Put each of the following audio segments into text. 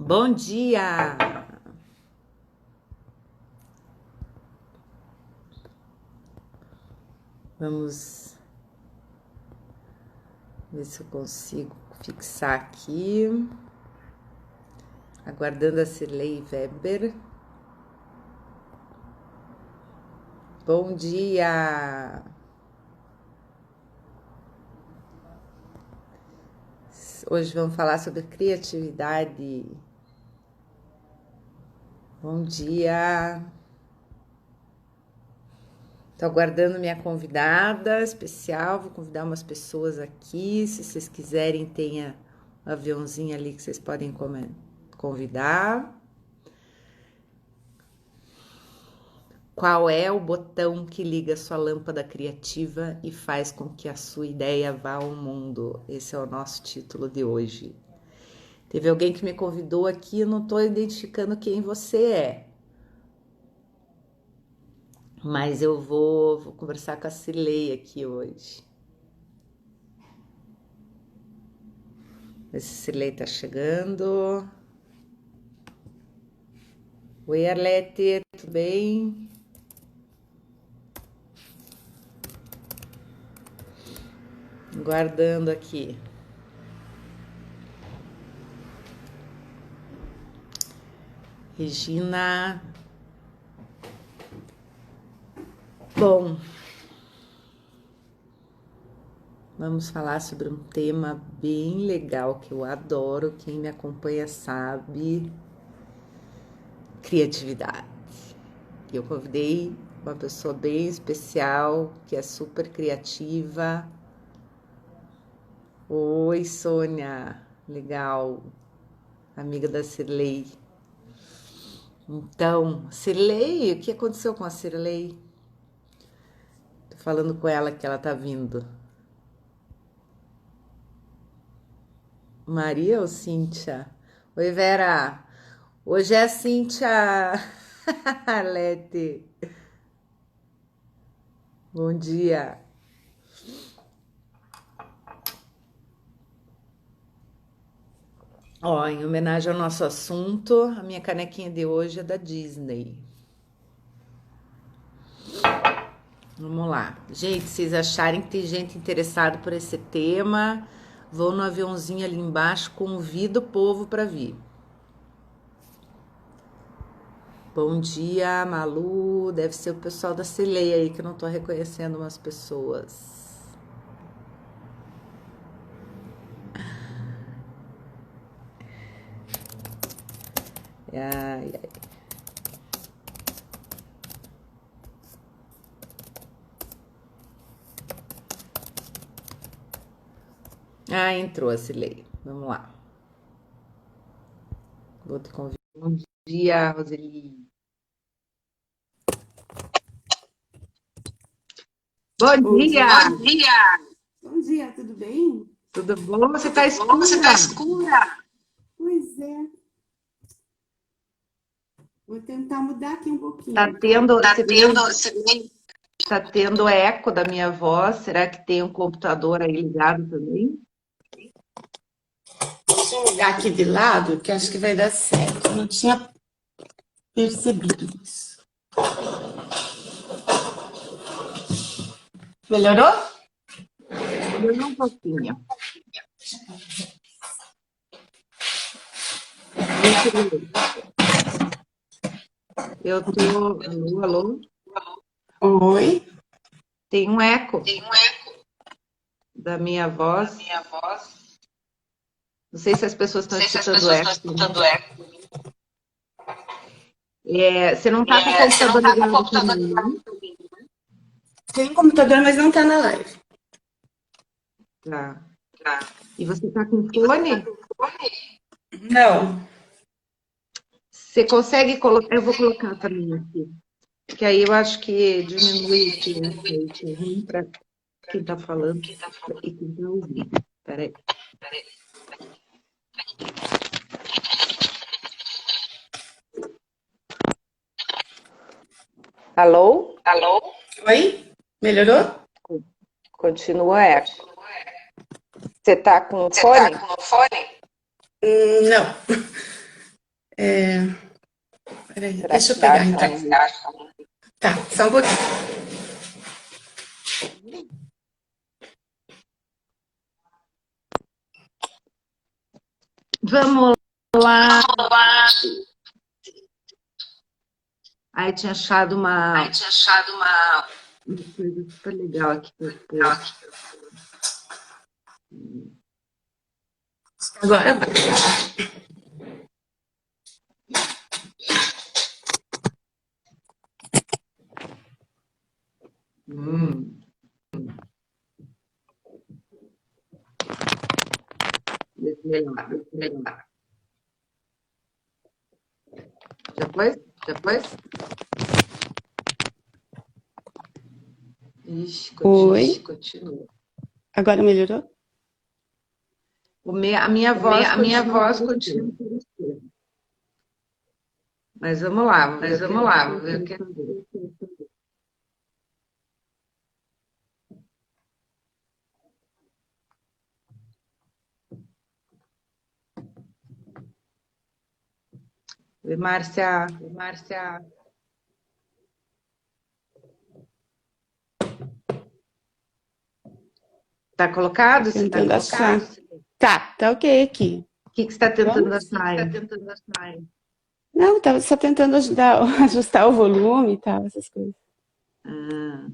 Bom dia! Vamos ver se eu consigo fixar aqui. Aguardando a Cirlei Weber. Bom dia! Hoje vamos falar sobre criatividade. Bom dia! Estou aguardando minha convidada especial. Vou convidar umas pessoas aqui. Se vocês quiserem, tenha um aviãozinho ali que vocês podem convidar. Qual é o botão que liga sua lâmpada criativa e faz com que a sua ideia vá ao mundo? Esse é o nosso título de hoje. Teve alguém que me convidou aqui, eu não estou identificando quem você é. Mas eu vou conversar com a Cirlei aqui hoje. Ver se a Cirlei está chegando. Oi, Arlete, tudo bem? Guardando aqui. Regina. Bom, vamos falar sobre um tema bem legal que eu adoro. Quem me acompanha sabe. Criatividade. Eu convidei uma pessoa bem especial, que é super criativa. Oi, Sônia. Legal. Amiga da Cirlei. Então, Cirlei, o que aconteceu com a Cirlei? Tô falando com ela que ela tá vindo. Maria ou Cíntia? Oi, Vera. Hoje é a Cíntia. Lete. Bom dia. Ó, em homenagem ao nosso assunto, a minha canequinha de hoje é da Disney. Vamos lá. Gente, se vocês acharem que tem gente interessada por esse tema, vão no aviãozinho ali embaixo, convido o povo para vir. Bom dia, Malu. Deve ser o pessoal da Celeia aí, que eu não tô reconhecendo umas pessoas. Ai, ai. Ah, entrou a Cileia. Vamos lá. Vou te convidar. Bom dia, Roseli. Bom Bom dia! dia. Bom dia! Bom dia, tudo bem? Tudo bom? Você tá Tudo bom? Você está escura? escura? Pois é, vou tentar mudar aqui um Tá pouquinho. tendo, Tá tendo, Cirlei, você vem? tá tendo eco da minha voz. Será que tem um computador aí ligado também? Deixa eu olhar aqui de lado, que acho que vai dar certo. Eu não tinha percebido isso. Melhorou? Melhorou um pouquinho. Oi, Cirlei. Eu tô. Alô, alô? Oi, Tem um eco tem um eco da minha da voz. minha voz. Não sei se as pessoas Não estão sei se as escutando pessoas estão eco também. escutando eco. Você não tá com o Você não computador está com o ligado computador também, né? ligado também, né? Tem computador, mas não está na live. Tá. Tá. E você tá com E você está fone? com fone? Não. Você consegue colocar? Eu vou colocar também aqui. Que aí eu acho que diminui esse eco aí, que é ruim para quem tá falando Quem está e falando? quem tá ouvindo. Peraí. Peraí. Alô? Alô? Oi? Melhorou? Continua eco. Você tá com Você tá fone? com o fone? Não. Peraí, Será deixa eu que pegar acha? então. Tá, só um pouquinho. Vamos lá. Aí tinha achado uma coisa super legal aqui para pôr. Agora vai. Melhor. Já foi? Ixi, Oi, continua. agora melhorou? A minha voz continua. Mas vamos lá, vamos ver o que Oi, Márcia. Tá colocado? Você tá Tentando achar. Tá ok aqui. O que você está tentando Vamos? achar aí? Não, tava só tentando ajustar o volume e tal, essas coisas. Ah,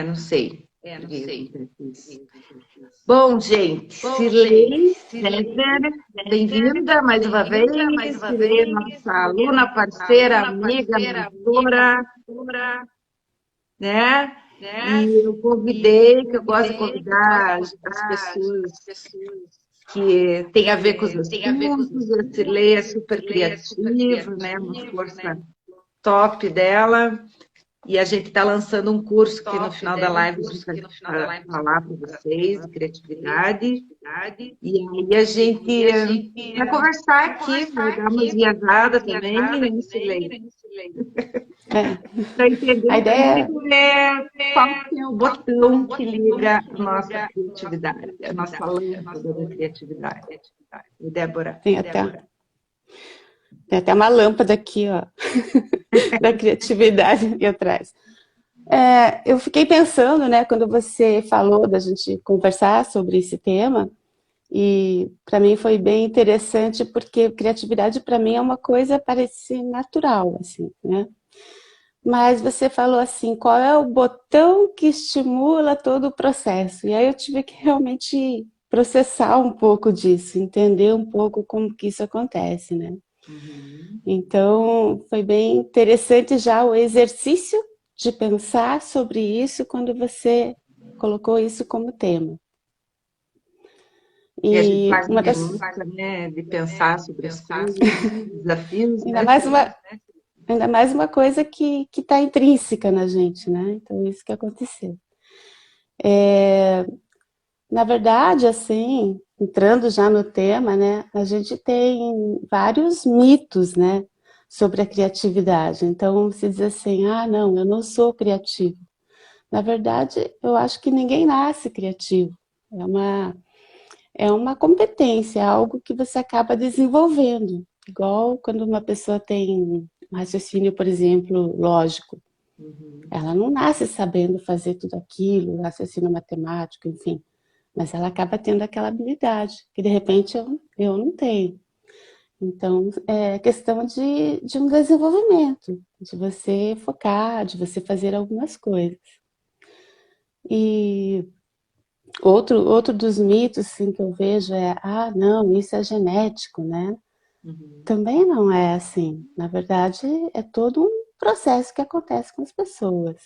não sei. Bom, gente, Cirlei César, bem-vinda mais uma vez. Cirlei, nossa aluna, parceira, amiga, mentora, né? E eu convidei, que eu gosto de convidar as pessoas que têm a ver com os assuntos. A Cirlei é super criativa, né? Uma força top dela. E a gente está lançando um curso que no final da live a gente vai falar para vocês de criatividade. E aí a gente vai conversar aqui, vai dar umas viajadas também, né, Silene? Para entender A ideia qual que é o botão que liga a nossa criatividade, a nossa lâmpada da criatividade. E Débora? tem até uma lâmpada aqui, ó, da criatividade aqui atrás. Eu fiquei pensando, né, quando você falou da gente conversar sobre esse tema, e para mim foi bem interessante, porque criatividade para mim é uma coisa parece natural, assim, né? Mas você falou assim, qual é o botão que estimula todo o processo? E aí eu tive que realmente processar um pouco disso, entender um pouco como que isso acontece, né? Então, foi bem interessante já o exercício de pensar sobre isso quando você colocou isso como tema. E a gente faz uma das... né, de pensar sobre as coisas, desafios, ainda né? mais uma coisa que está intrínseca na gente, né? Então, isso que aconteceu. Na verdade, assim, entrando já no tema, né, a gente tem vários mitos, né, sobre a criatividade. Então, se diz assim, não, eu não sou criativo. Na verdade, eu acho que ninguém nasce criativo. É uma competência, é algo que você acaba desenvolvendo. Igual quando uma pessoa tem um raciocínio, por exemplo, lógico. Ela não nasce sabendo fazer tudo aquilo, raciocínio matemático, enfim. Mas ela acaba tendo aquela habilidade, que de repente eu não tenho. Então, é questão de um desenvolvimento, de você focar, de você fazer algumas coisas. E outro dos mitos assim, que eu vejo é, não, isso é genético, né? Também não é assim. Na verdade, é todo um processo que acontece com as pessoas.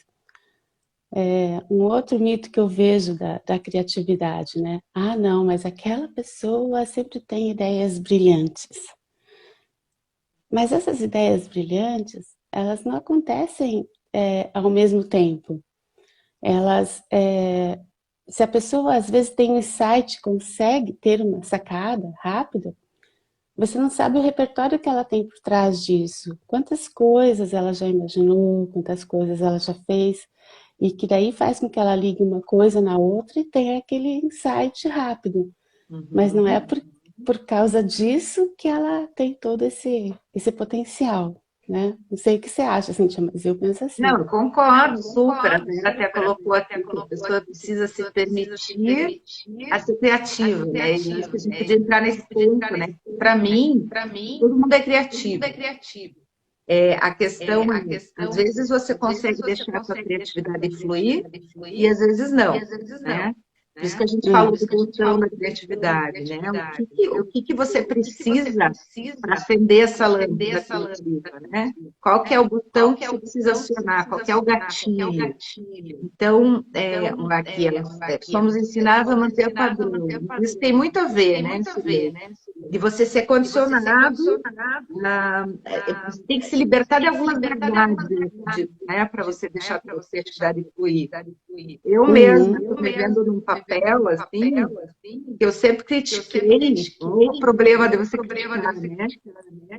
Um outro mito que eu vejo da criatividade, né? Não, mas aquela pessoa sempre tem ideias brilhantes. Mas essas ideias brilhantes, elas não acontecem ao mesmo tempo. Se a pessoa às vezes tem um insight, consegue ter uma sacada rápida, você não sabe o repertório que ela tem por trás disso. Quantas coisas ela já imaginou, quantas coisas ela já fez, e que daí faz com que ela ligue uma coisa na outra e tenha aquele insight rápido. Mas não é por causa disso que ela tem todo esse potencial, né? Não sei o que você acha, Cintia, mas eu penso Não, assim. eu concordo, super. A Vera até colocou aqui que a pessoa precisa se permitir a ser criativa, né? E acho que a gente podia entrar nesse ponto, né? Para mim, todo mundo é criativo. A questão é, às vezes você consegue deixar a sua criatividade fluir e às vezes não, né? Por isso que a gente falou do botão da criatividade, né? O que que você precisa para acender essa lâmpada criativa, né? Qual que é o botão que você precisa acionar? Qual que é o gatilho? Então, aqui, somos ensinados a manter o padrão. Isso tem muito a ver, né, Silene? De você ser condicionado você tem que se libertar de algumas verdades, eu acredito, né, para você deixar a sua criatividade fluir. Eu mesma Uhum. estou me vendo num papel assim, que eu sempre critiquei, qual é o problema de você criticar, né?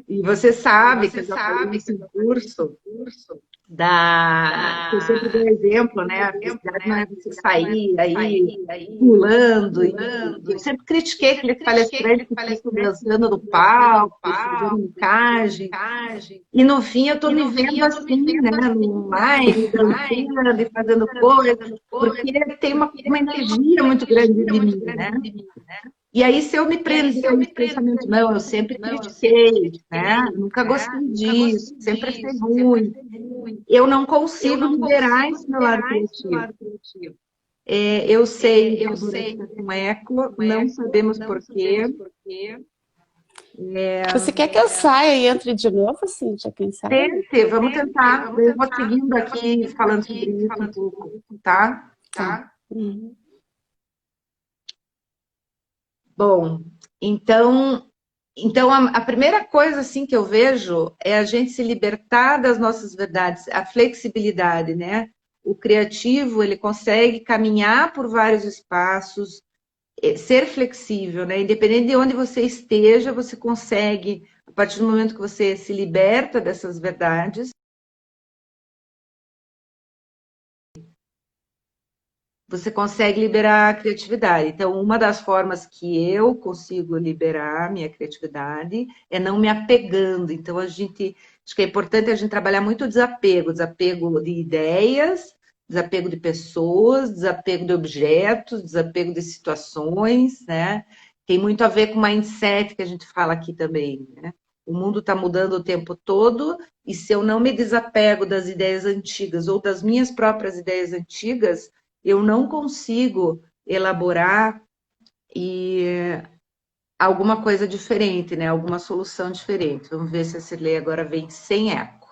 E você sabe que eu já falei nesse curso, que eu sempre dou exemplo, né? A felicidade não é você sair aí pulando. E eu sempre critiquei aquele palestrante que fica dançando no palco, fazendo micagem. E no fim eu estou me vendo assim, né? No online, dançando e fazendo coisa, porque tem uma energia muito grande de mim, né? E aí, se eu me prender nesse pensamento, não, eu sempre critiquei, né? Nunca gostei disso, sempre achei ruim. Eu não consigo liberar esse meu lado criativo. Eu sei que a Dora está com eco, não sabemos por quê. Você quer que eu saia e entre de novo, Cíntia? Quem sabe? Tente, vamos tentar. Eu vou seguindo aqui falando sobre isso um pouco, tá? Tá. Uhum. Bom, então a primeira coisa assim que eu vejo é a gente se libertar das nossas verdades, a flexibilidade, né? O criativo, ele consegue caminhar por vários espaços, ser flexível, né? Independente de onde você esteja, você consegue, a partir do momento que você se liberta dessas verdades, você consegue liberar a criatividade. Então, uma das formas que eu consigo liberar minha criatividade é não me apegando. Então, acho que é importante a gente trabalhar muito o desapego de ideias, desapego de pessoas, desapego de objetos, desapego de situações, né? Tem muito a ver com o mindset que a gente fala aqui também, né? O mundo está mudando o tempo todo, e se eu não me desapego das ideias antigas ou das minhas próprias ideias antigas, eu não consigo elaborar alguma coisa diferente, né? Alguma solução diferente. Vamos ver se a Cirlei agora vem sem eco.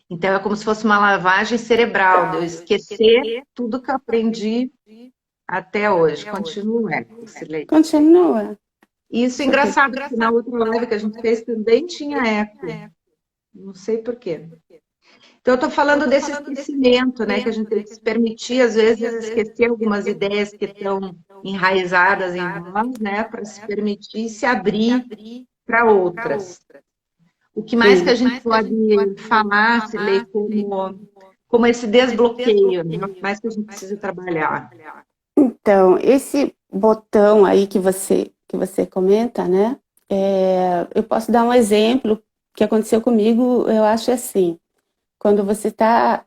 Então, é como se fosse uma lavagem cerebral, de eu esquecer tudo que eu aprendi até hoje. Continua o eco, Cirlei. Continua. Isso é engraçado, porque na outra live que a gente fez também tinha eco. Não sei por quê. Então, eu estou falando desse esquecimento, né? Que a gente tem que se permitir, às vezes, esquecer algumas ideias que estão enraizadas em nós, né? Para se permitir se abrir para outras. O que mais que a Sim. gente pode falar, Silei, como esse desbloqueio, né? O que mais que a gente precisa trabalhar? Então, esse botão aí que você comenta, né? Eu posso dar um exemplo que aconteceu comigo, eu acho assim. Quando você está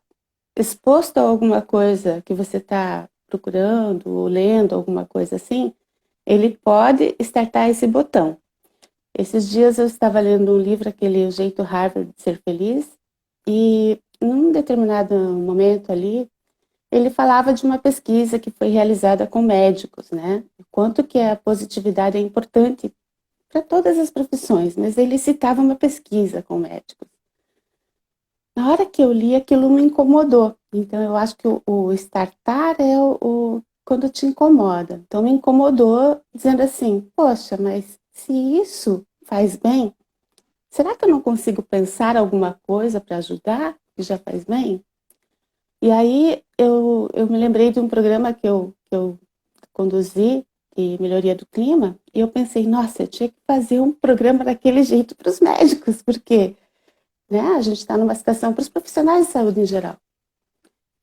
exposto a alguma coisa que você está procurando ou lendo, alguma coisa assim, ele pode startar esse botão. Esses dias eu estava lendo um livro, aquele O Jeito Harvard de Ser Feliz, e num determinado momento ali, ele falava de uma pesquisa que foi realizada com médicos, né? Quanto que a positividade é importante para todas as profissões, mas ele citava uma pesquisa com médicos. Na hora que eu li, aquilo me incomodou. Então, eu acho que o startar é quando te incomoda. Então, me incomodou dizendo assim, poxa, mas se isso faz bem, será que eu não consigo pensar alguma coisa para ajudar que já faz bem? E aí, eu me lembrei de um programa que eu conduzi, de melhoria do clima, e eu pensei, nossa, eu tinha que fazer um programa daquele jeito para os médicos, porque né, a gente está numa situação para os profissionais de saúde em geral.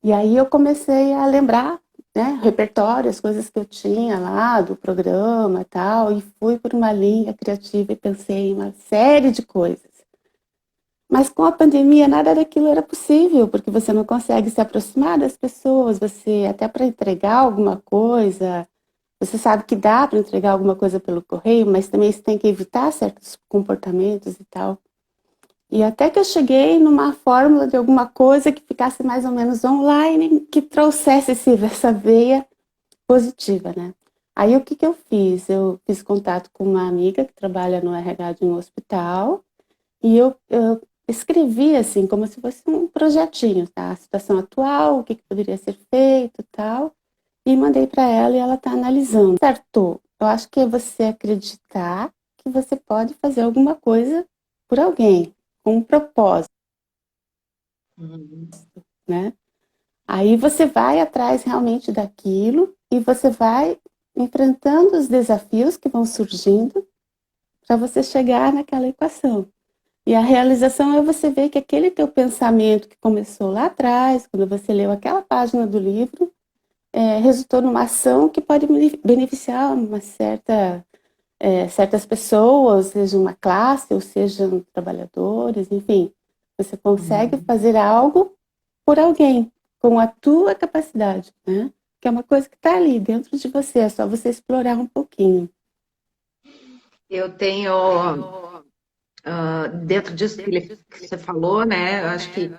E aí eu comecei a lembrar né, repertório, as coisas que eu tinha lá do programa e tal, e fui por uma linha criativa e pensei em uma série de coisas. Mas com a pandemia nada daquilo era possível, porque você não consegue se aproximar das pessoas, você até para entregar alguma coisa, você sabe que dá para entregar alguma coisa pelo correio, mas também você tem que evitar certos comportamentos e tal. E até que eu cheguei numa fórmula de alguma coisa que ficasse mais ou menos online, que trouxesse essa veia positiva, né? Aí o que que eu fiz? Eu fiz contato com uma amiga que trabalha no RH de um hospital e eu escrevi assim, como se fosse um projetinho, tá? A situação atual, o que que poderia ser feito e tal, e mandei para ela e ela está analisando. Certo, eu acho que é você acreditar que você pode fazer alguma coisa por alguém, com um propósito, Uhum. né? Aí você vai atrás realmente daquilo e você vai enfrentando os desafios que vão surgindo para você chegar naquela equação. E a realização é você ver que aquele teu pensamento que começou lá atrás, quando você leu aquela página do livro, resultou numa ação que pode beneficiar certas pessoas, seja uma classe, ou sejam trabalhadores, enfim. Você consegue Uhum. fazer algo por alguém, com a tua capacidade, né? Que é uma coisa que está ali dentro de você, é só você explorar um pouquinho. Eu tenho, dentro disso que você falou, né? Eu acho que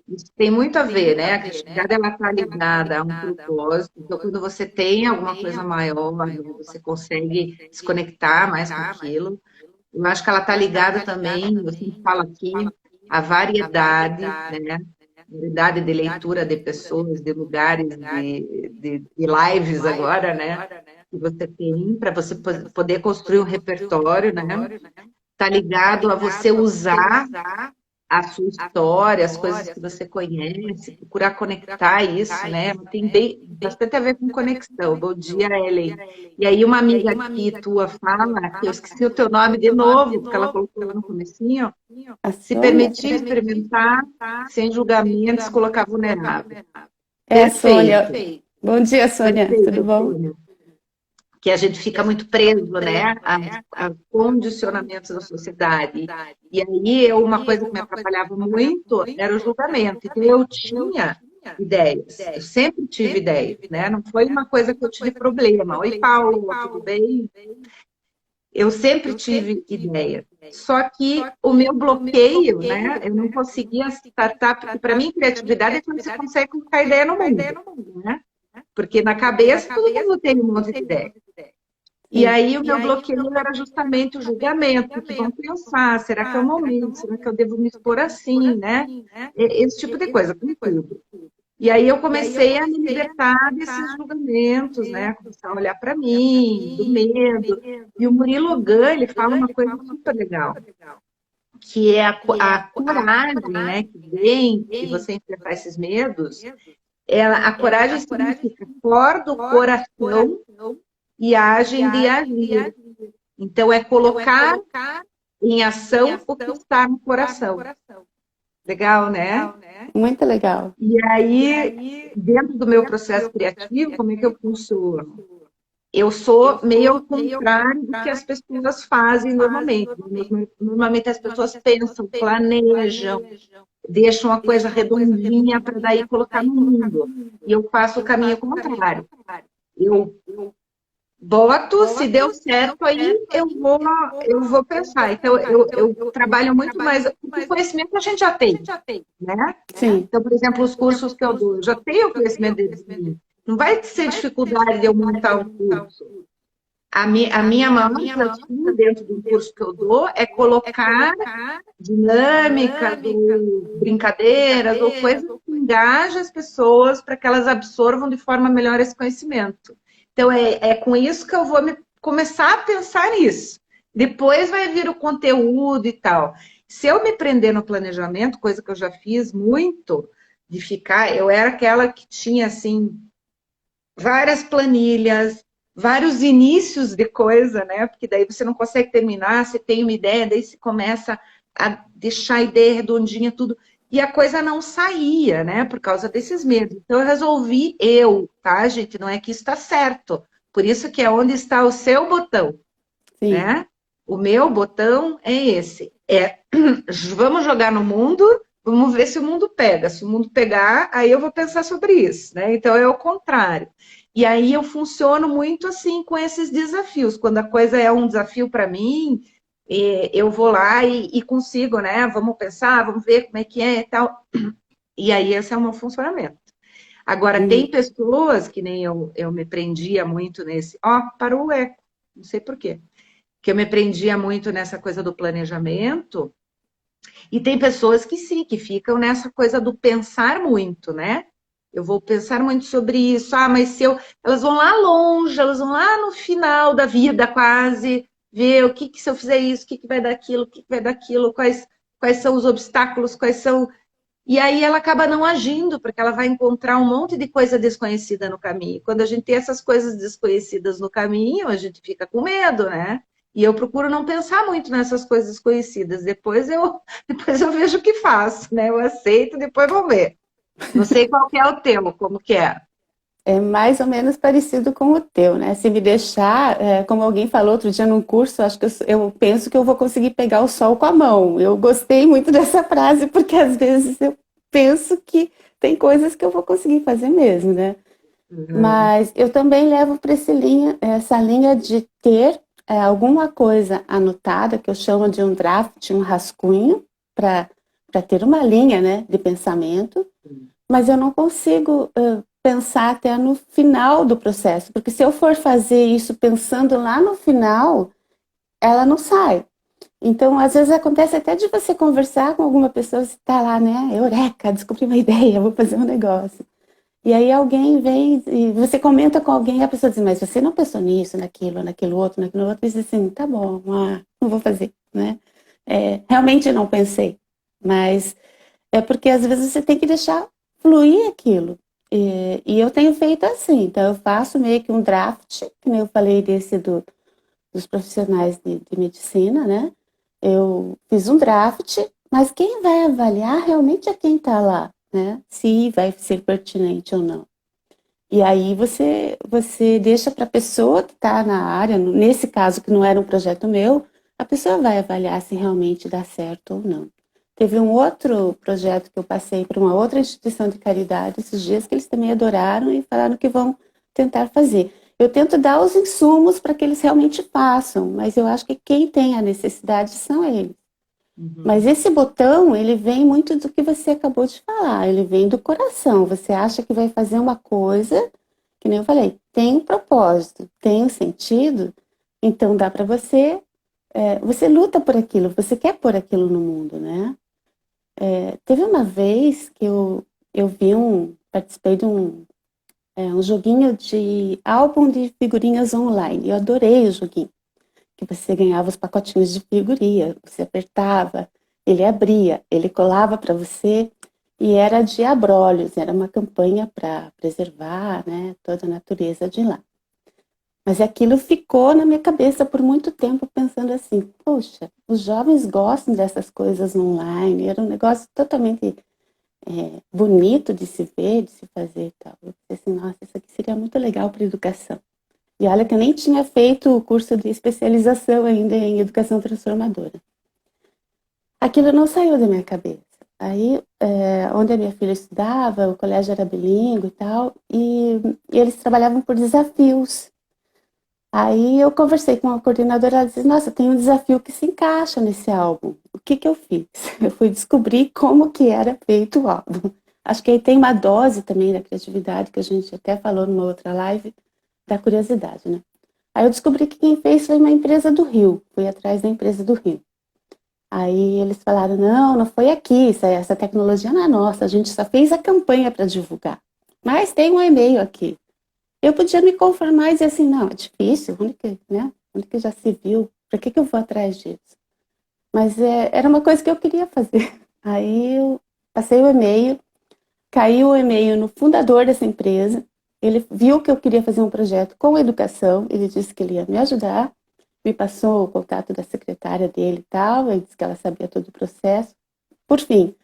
isso tem muito a ver, né? A criatividade ela está ligada a um propósito. Então, quando você tem alguma coisa maior, né, você consegue se conectar mais com aquilo. Eu acho que ela está ligada também, eu sempre falo aqui, à variedade, né? Variedade de leitura de pessoas, de lugares, de lives agora, né? Que você tem para você poder construir um repertório, né? Está ligado a você usar a sua história, as coisas que você conhece, procurar conectar isso, né? Tem bastante a ver com conexão. Bom dia, Ellen. E aí uma amiga aqui tua fala, que eu esqueci o teu nome de novo, porque ela colocou lá no comecinho, A se Sônia permitir experimentar sem julgamento, se colocar vulnerável. é a Sônia. Perfeito, Bom dia, Sônia. Tudo perfeito, bom? Sônia. Que a gente fica muito preso, né, a condicionamentos da sociedade. E aí, uma coisa que me atrapalhava muito era o julgamento. Então, eu tinha ideias, eu sempre tive ideias, né? Não foi uma coisa que eu tive problema. Oi, Paulo, tudo bem? Eu sempre tive ideia. Só que o meu bloqueio, né? Eu não conseguia startar, porque para mim criatividade é quando você consegue colocar ideia no mundo, né? Porque na cabeça todo mundo tem um monte de ideia. E Sim. aí o meu bloqueio era justamente o julgamento, o que vão pensar, será que é o momento, será que eu devo me expor assim, né? Esse tipo de coisa, com tudo. E aí eu comecei a me libertar desses julgamentos, né? Começar a olhar para mim, do medo. E o Murilo Gun, ele fala uma coisa super legal, que é a coragem, né? Que vem de você enfrentar esses medos. A coragem significa for do coração e agem de agir. Então, é colocar em ação o que está no coração. Legal, né? Muito legal. E aí, dentro do meu processo criativo, como é que eu funciono? Eu sou meio ao contrário do que as pessoas fazem normalmente. Normalmente as pessoas pensam, planejam, deixam a coisa redondinha para daí colocar no mundo. E eu faço o caminho contrário. Eu boto, se deu certo, aí eu vou pensar. Então, eu trabalho muito mais. Porque o conhecimento a gente já tem, né? Sim. Então, por exemplo, os cursos que eu dou, eu já tenho o conhecimento de mim. Não vai ser dificuldade de eu montar um curso. A minha maior desafio dentro do curso que eu dou é colocar dinâmicas, ou brincadeiras, ou coisas que engajem as pessoas para que elas absorvam de forma melhor esse conhecimento. Então, é com isso que eu vou começar a pensar nisso. Depois vai vir o conteúdo e tal. Se eu me prender no planejamento, coisa que eu já fiz muito, de ficar, eu era aquela que tinha, assim, várias planilhas, vários inícios de coisa, né? Porque daí você não consegue terminar, você tem uma ideia, daí você começa a deixar a ideia redondinha, tudo. e a coisa não saía, né, por causa desses medos. Então eu resolvi tá, gente? Não é que isso está certo. Por isso que é onde está o seu botão, Sim. né? O meu botão é esse. Vamos jogar no mundo, vamos ver se o mundo pega. Se o mundo pegar, aí eu vou pensar sobre isso, né? Então é o contrário. E aí eu funciono muito assim com esses desafios. Quando a coisa é um desafio para mim, eu vou lá e consigo, né? Vamos pensar, vamos ver como é que é e tal. E aí esse é o meu funcionamento. Agora, tem Uhum. pessoas que nem eu me prendia muito nesse. Ó, parou o eco, não sei por quê. Que eu me prendia muito nessa coisa do planejamento. E tem pessoas que sim, que ficam nessa coisa do pensar muito, né? Eu vou pensar muito sobre isso. Ah, mas se eu. Elas vão lá longe, elas vão lá no final da vida, quase, ver o que se eu fizer isso, o que vai dar aquilo, o que vai dar aquilo, quais são os obstáculos, quais são. E aí ela acaba não agindo, porque ela vai encontrar um monte de coisa desconhecida no caminho. Quando a gente tem essas coisas desconhecidas no caminho, a gente fica com medo, né? E eu procuro não pensar muito nessas coisas desconhecidas. Depois eu vejo o que faço, né? Eu aceito, depois vou ver. Não sei qual que é o teu, como que é. É mais ou menos parecido com o teu, né? Se me deixar, como alguém falou outro dia num curso, acho que eu penso que eu vou conseguir pegar o sol com a mão. Eu gostei muito dessa frase, porque às vezes eu penso que tem coisas que eu vou conseguir fazer mesmo, né? Uhum. Mas eu também levo para essa linha de ter alguma coisa anotada, que eu chamo de um draft, um rascunho, para ter uma linha, né, de pensamento, mas eu não consigo pensar até no final do processo, porque se eu for fazer isso pensando lá no final, ela não sai. Então, às vezes acontece até de você conversar com alguma pessoa, você está lá, né, eureka, descobri uma ideia, vou fazer um negócio. E aí alguém vem e você comenta com alguém e a pessoa diz, mas você não pensou nisso, naquilo outro, e diz assim, tá bom, não vou fazer, né? Realmente não pensei, mas é porque às vezes você tem que deixar fluir aquilo. E eu tenho feito assim, então eu faço meio que um draft, que nem eu falei dos profissionais de medicina, né? Eu fiz um draft, mas quem vai avaliar realmente é quem está lá, né? Se vai ser pertinente ou não. E aí você deixa para a pessoa que está na área, nesse caso que não era um projeto meu, a pessoa vai avaliar se realmente dá certo ou não. Teve um outro projeto que eu passei para uma outra instituição de caridade esses dias que eles também adoraram e falaram que vão tentar fazer. Eu tento dar os insumos para que eles realmente façam, mas eu acho que quem tem a necessidade são eles. Mas Uhum. esse botão, ele vem muito do que você acabou de falar, ele vem do coração. Você acha que vai fazer uma coisa, que nem eu falei, tem um propósito, tem um sentido, então dá para você, você luta por aquilo, você quer pôr aquilo no mundo, né? Teve uma vez que eu participei de um joguinho de álbum de figurinhas online, eu adorei o joguinho que você ganhava os pacotinhos de figurinha, você apertava, ele abria, ele colava para você e era de abrolhos, era uma campanha para preservar, né, toda a natureza de lá. Mas aquilo ficou na minha cabeça por muito tempo pensando assim, poxa, os jovens gostam dessas coisas online, era um negócio totalmente bonito de se ver, de se fazer e tal. Eu pensei assim, nossa, isso aqui seria muito legal para educação. E olha que eu nem tinha feito o curso de especialização ainda em educação transformadora. Aquilo não saiu da minha cabeça. Aí, onde a minha filha estudava, o colégio era bilíngue e tal, e eles trabalhavam por desafios. Aí eu conversei com a coordenadora, ela disse, nossa, tem um desafio que se encaixa nesse álbum. O que que eu fiz? Eu fui descobrir como que era feito o álbum. Acho que aí tem uma dose também da criatividade, que a gente até falou numa outra live, da curiosidade, né? Aí eu descobri que quem fez foi uma empresa do Rio. Fui atrás da empresa do Rio. Aí eles falaram, não, não foi aqui, essa tecnologia não é nossa, a gente só fez a campanha para divulgar. Mas tem um e-mail aqui. Eu podia me conformar e dizer assim, não, é difícil, onde que já se viu? Por que eu vou atrás disso? Mas era uma coisa que eu queria fazer. Aí eu passei o e-mail, caiu o e-mail no fundador dessa empresa, ele viu que eu queria fazer um projeto com educação, ele disse que ele ia me ajudar, me passou o contato da secretária dele e tal, ele disse que ela sabia todo o processo. Por fim,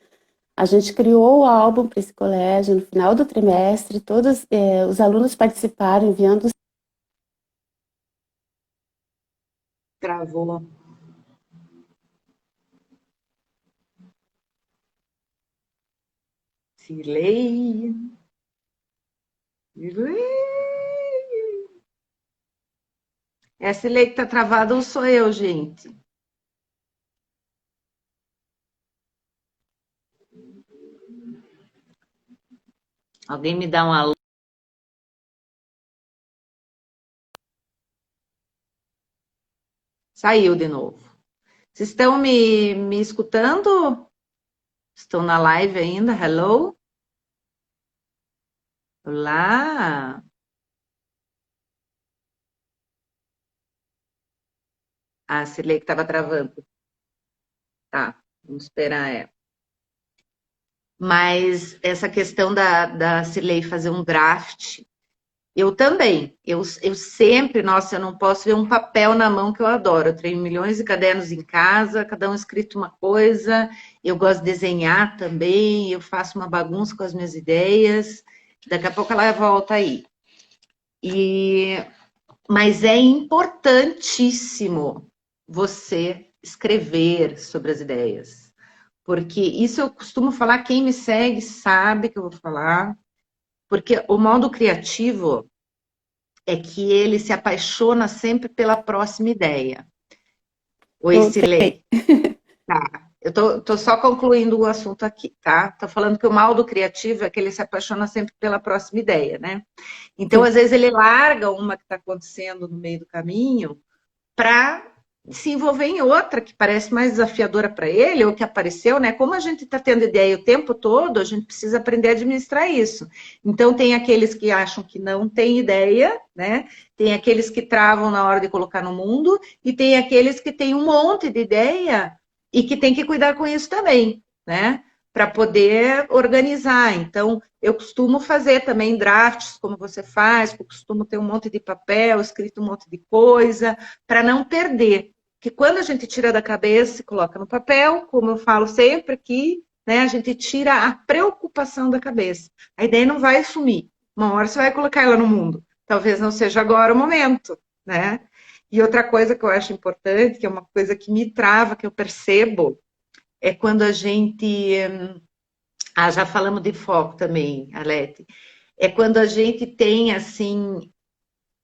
A gente criou o álbum para esse colégio no final do trimestre, todos os alunos participaram, enviando. Travou. Silei. Essa lei que tá travada ou sou eu, gente? Alguém me dá um alô? Saiu de novo. Vocês estão me escutando? Estão na live ainda? Hello? Olá! Ah, Silei que estava travando. Tá, vamos esperar ela. Mas essa questão da Silei fazer um draft, eu também. Eu sempre, nossa, eu não posso ver um papel na mão que eu adoro. Eu tenho milhões de cadernos em casa, cada um escrito uma coisa. Eu gosto de desenhar também, eu faço uma bagunça com as minhas ideias. Daqui a pouco ela volta aí. Mas é importantíssimo você escrever sobre as ideias. Porque isso eu costumo falar, quem me segue sabe que eu vou falar. Porque o modo criativo é que ele se apaixona sempre pela próxima ideia. Oi, Eu sei. Silei. Tá. Eu tô só concluindo o assunto aqui, tá? Tô falando que o mal do criativo é que ele se apaixona sempre pela próxima ideia, né? Então, Sim. às vezes, ele larga uma que está acontecendo no meio do caminho para se envolver em outra que parece mais desafiadora para ele, ou que apareceu, né? Como a gente está tendo ideia o tempo todo, a gente precisa aprender a administrar isso. Então, tem aqueles que acham que não tem ideia, né? Tem aqueles que travam na hora de colocar no mundo, e tem aqueles que têm um monte de ideia e que tem que cuidar com isso também, né? Para poder organizar. Então, eu costumo fazer também drafts, como você faz, eu costumo ter um monte de papel, escrito um monte de coisa, para não perder. Que quando a gente tira da cabeça e coloca no papel, como eu falo sempre aqui, né, a gente tira a preocupação da cabeça. A ideia não vai sumir. Uma hora você vai colocar ela no mundo. Talvez não seja agora o momento, né? E outra coisa que eu acho importante, que é uma coisa que me trava, que eu percebo, é quando a gente. Já falamos de foco também, Alete. É quando a gente tem, assim.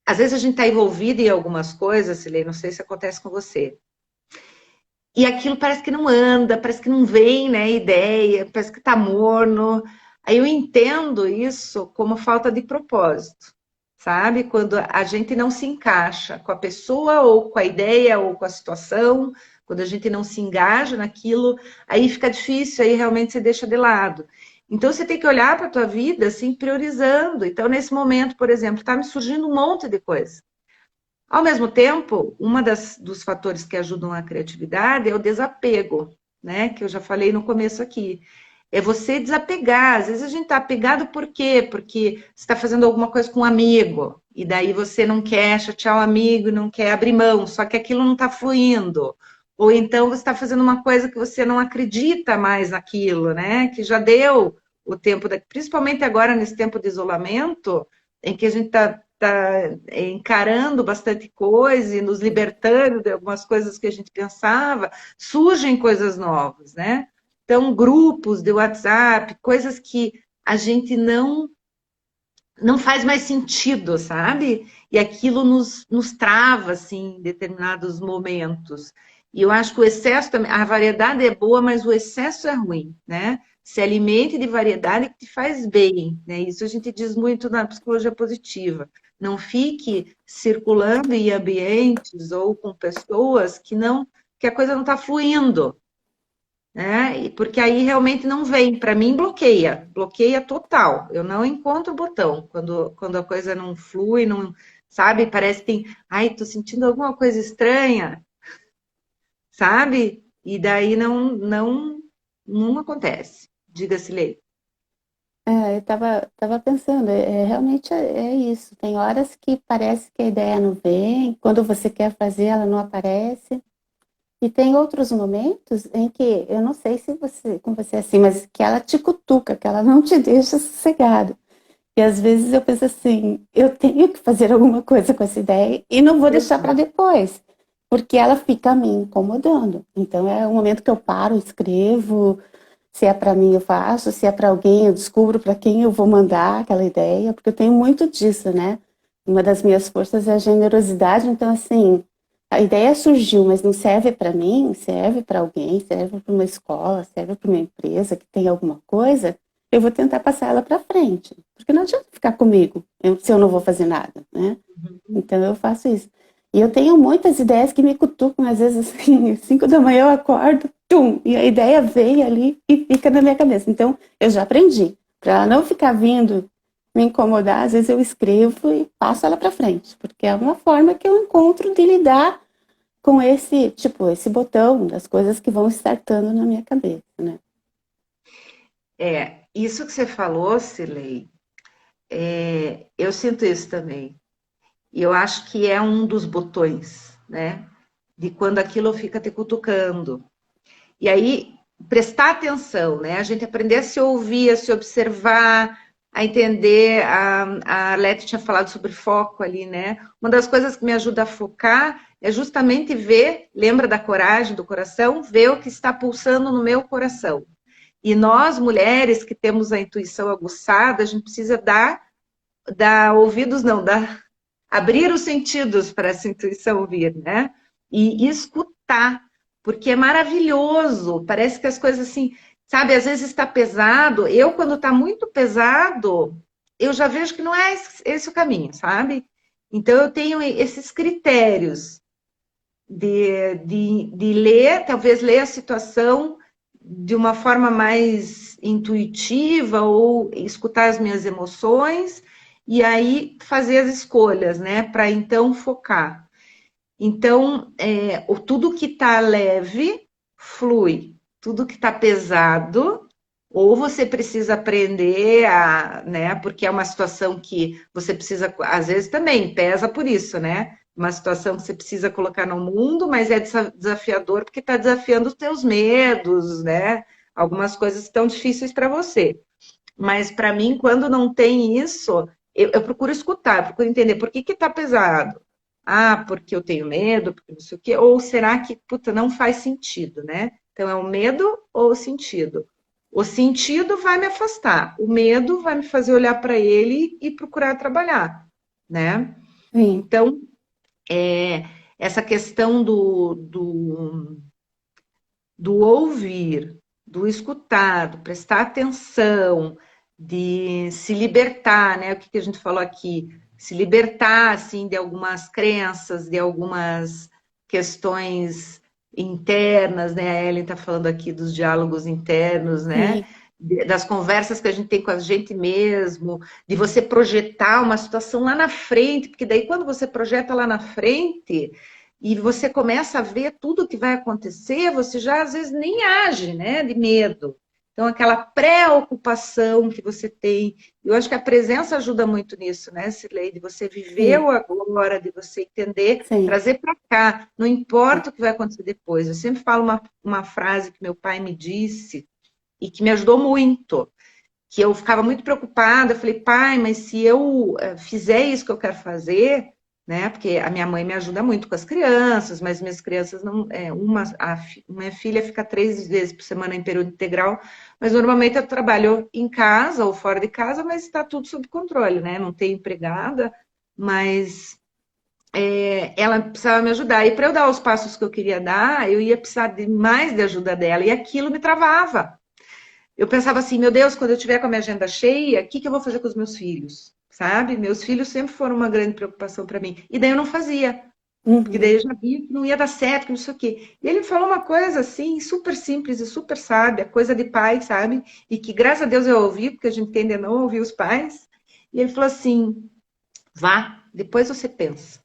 Às vezes a gente está envolvido em algumas coisas, Silene, não sei se acontece com você. E aquilo parece que não anda, parece que não vem, né, ideia, parece que está morno. Aí eu entendo isso como falta de propósito, sabe? Quando a gente não se encaixa com a pessoa, ou com a ideia, ou com a situação, quando a gente não se engaja naquilo, aí fica difícil, aí realmente você deixa de lado. Então você tem que olhar para a tua vida assim, priorizando. Então, nesse momento, por exemplo, está me surgindo um monte de coisa. Ao mesmo tempo, dos fatores que ajudam a criatividade é o desapego, né? Que eu já falei no começo aqui. É você desapegar. Às vezes a gente está apegado por quê? Porque você está fazendo alguma coisa com um amigo, e daí você não quer chatear o amigo, não quer abrir mão, só que aquilo não está fluindo. Ou então você está fazendo uma coisa que você não acredita mais naquilo, né? Que já deu o tempo, principalmente agora nesse tempo de isolamento, em que a gente está encarando bastante coisa e nos libertando de algumas coisas que a gente pensava, surgem coisas novas, né? Então, grupos de WhatsApp, coisas que a gente não faz mais sentido, sabe? E aquilo nos trava, assim, em determinados momentos. E eu acho que o excesso também, a variedade é boa, mas o excesso é ruim, né? Se alimente de variedade que te faz bem, né? Isso a gente diz muito na psicologia positiva. Não fique circulando em ambientes ou com pessoas que a coisa não está fluindo, né? Porque aí realmente não vem. Para mim, bloqueia total. Eu não encontro o botão quando a coisa não flui, não, sabe? Parece que tem, ai, tô sentindo alguma coisa estranha, sabe? E daí não acontece. Diga-se, Lei. Eu tava pensando, realmente é isso. Tem horas que parece que a ideia não vem, quando você quer fazer, ela não aparece. E tem outros momentos em que, eu não sei se você, com você é assim, mas que ela te cutuca, que ela não te deixa sossegado. E às vezes eu penso assim, eu tenho que fazer alguma coisa com essa ideia e não vou deixar para depois, porque ela fica me incomodando. Então é um momento que eu paro, escrevo, se é para mim eu faço, se é para alguém eu descubro para quem eu vou mandar aquela ideia, porque eu tenho muito disso, né? Uma das minhas forças é a generosidade, então assim, a ideia surgiu, mas não serve para mim, serve para alguém, serve para uma escola, serve para uma empresa que tem alguma coisa, eu vou tentar passar ela para frente, porque não adianta ficar comigo se eu não vou fazer nada, né? Então eu faço isso. E eu tenho muitas ideias que me cutucam, às vezes assim, 5 da manhã eu acordo, tum, e a ideia vem ali e fica na minha cabeça. Então eu já aprendi, para ela não ficar vindo me incomodar, às vezes eu escrevo e passo ela para frente, porque é uma forma que eu encontro de lidar com esse, tipo, esse botão das coisas que vão startando na minha cabeça, né? Isso que você falou, Cirlei, eu sinto isso também. E eu acho que é um dos botões, né? De quando aquilo fica te cutucando. E aí, prestar atenção, né? A gente aprender a se ouvir, a se observar, a entender. A Arlete tinha falado sobre foco ali, né? Uma das coisas que me ajuda a focar é justamente ver, lembra da coragem do coração? Ver o que está pulsando no meu coração. E nós, mulheres que temos a intuição aguçada, a gente precisa dar ouvidos, não, abrir os sentidos para essa intuição vir, né? E escutar, porque é maravilhoso. Parece que as coisas assim, sabe, às vezes está pesado. Eu, quando está muito pesado, eu já vejo que não é esse o caminho, sabe? Então, eu tenho esses critérios de ler, talvez ler a situação de uma forma mais intuitiva ou escutar as minhas emoções e aí fazer as escolhas, né? Para então focar. Então, tudo que está leve flui, tudo que está pesado, ou você precisa aprender a, né? Porque é uma situação que você precisa, às vezes também pesa por isso, né? Uma situação que você precisa colocar no mundo, mas é desafiador porque está desafiando os teus medos, né? Algumas coisas estão difíceis para você. Mas para mim, quando não tem isso, eu procuro escutar, eu procuro entender por que está pesado. Ah, porque eu tenho medo, porque não sei o quê. Ou será que, puta, não faz sentido, né? Então é o medo ou o sentido? O sentido vai me afastar, o medo vai me fazer olhar para ele e procurar trabalhar, né? Sim. Então, essa questão do ouvir, do escutar, do prestar atenção, de se libertar, né? O que a gente falou aqui? Se libertar, assim, de algumas crenças, de algumas questões internas, né? A Ellen está falando aqui dos diálogos internos, né? Sim. Das conversas que a gente tem com a gente mesmo, de você projetar uma situação lá na frente, porque daí quando você projeta lá na frente, e você começa a ver tudo o que vai acontecer, você já às vezes nem age, né, de medo. Então, aquela preocupação que você tem, eu acho que a presença ajuda muito nisso, né, Cirlei, de você viver Sim. o agora, de você entender, Sim. trazer para cá, não importa o que vai acontecer depois. Eu sempre falo uma frase que meu pai me disse e que me ajudou muito, que eu ficava muito preocupada, eu falei, pai, mas se eu fizer isso que eu quero fazer, né? Porque a minha mãe me ajuda muito com as crianças, mas minhas crianças não. Minha filha fica 3 vezes por semana em período integral, mas normalmente eu trabalho em casa ou fora de casa, mas está tudo sob controle, né? Não tenho empregada, mas ela precisava me ajudar. E para eu dar os passos que eu queria dar, eu ia precisar de mais de ajuda dela, e aquilo me travava. Eu pensava assim, meu Deus, quando eu tiver com a minha agenda cheia, o que eu vou fazer com os meus filhos? Sabe? Meus filhos sempre foram uma grande preocupação para mim. E daí eu não fazia, porque daí Uhum. eu já via que não ia dar certo, que não sei o quê. E ele falou uma coisa assim, super simples e super sábia, coisa de pai, sabe? E que graças a Deus eu ouvi, porque a gente tende a não ouvir os pais. E ele falou assim: vá, depois você pensa.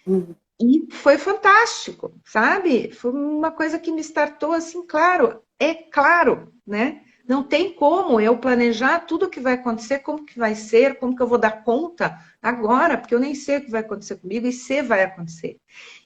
Uhum. E foi fantástico, sabe? Foi uma coisa que me startou assim, claro, é claro, né? Não tem como eu planejar tudo o que vai acontecer, como que vai ser, como que eu vou dar conta agora, porque eu nem sei o que vai acontecer comigo e se vai acontecer.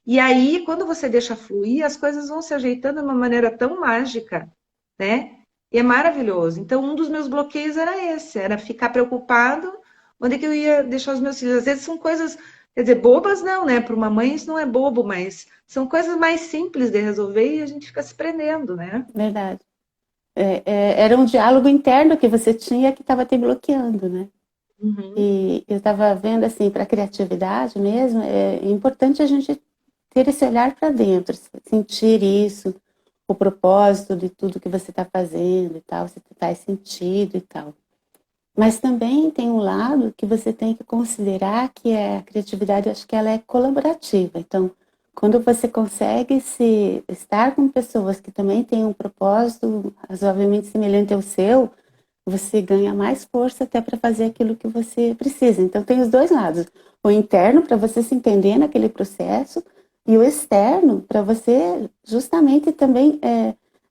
E aí, quando você deixa fluir, as coisas vão se ajeitando de uma maneira tão mágica, né? E é maravilhoso. Então, um dos meus bloqueios era esse, era ficar preocupado onde é que eu ia deixar os meus filhos. Às vezes são coisas, quer dizer, bobas não, né? Para uma mãe isso não é bobo, mas são coisas mais simples de resolver e a gente fica se prendendo, né? Verdade. Era um diálogo interno que você tinha que estava te bloqueando, né? Uhum. E eu estava vendo, assim, para a criatividade mesmo, é importante a gente ter esse olhar para dentro, sentir isso, o propósito de tudo que você está fazendo e tal, se faz sentido e tal. Mas também tem um lado que você tem que considerar que a criatividade, acho que ela é colaborativa. Então, quando você consegue estar com pessoas que também têm um propósito razoavelmente semelhante ao seu, você ganha mais força até para fazer aquilo que você precisa. Então, tem os dois lados. O interno, para você se entender naquele processo, e o externo, para você justamente também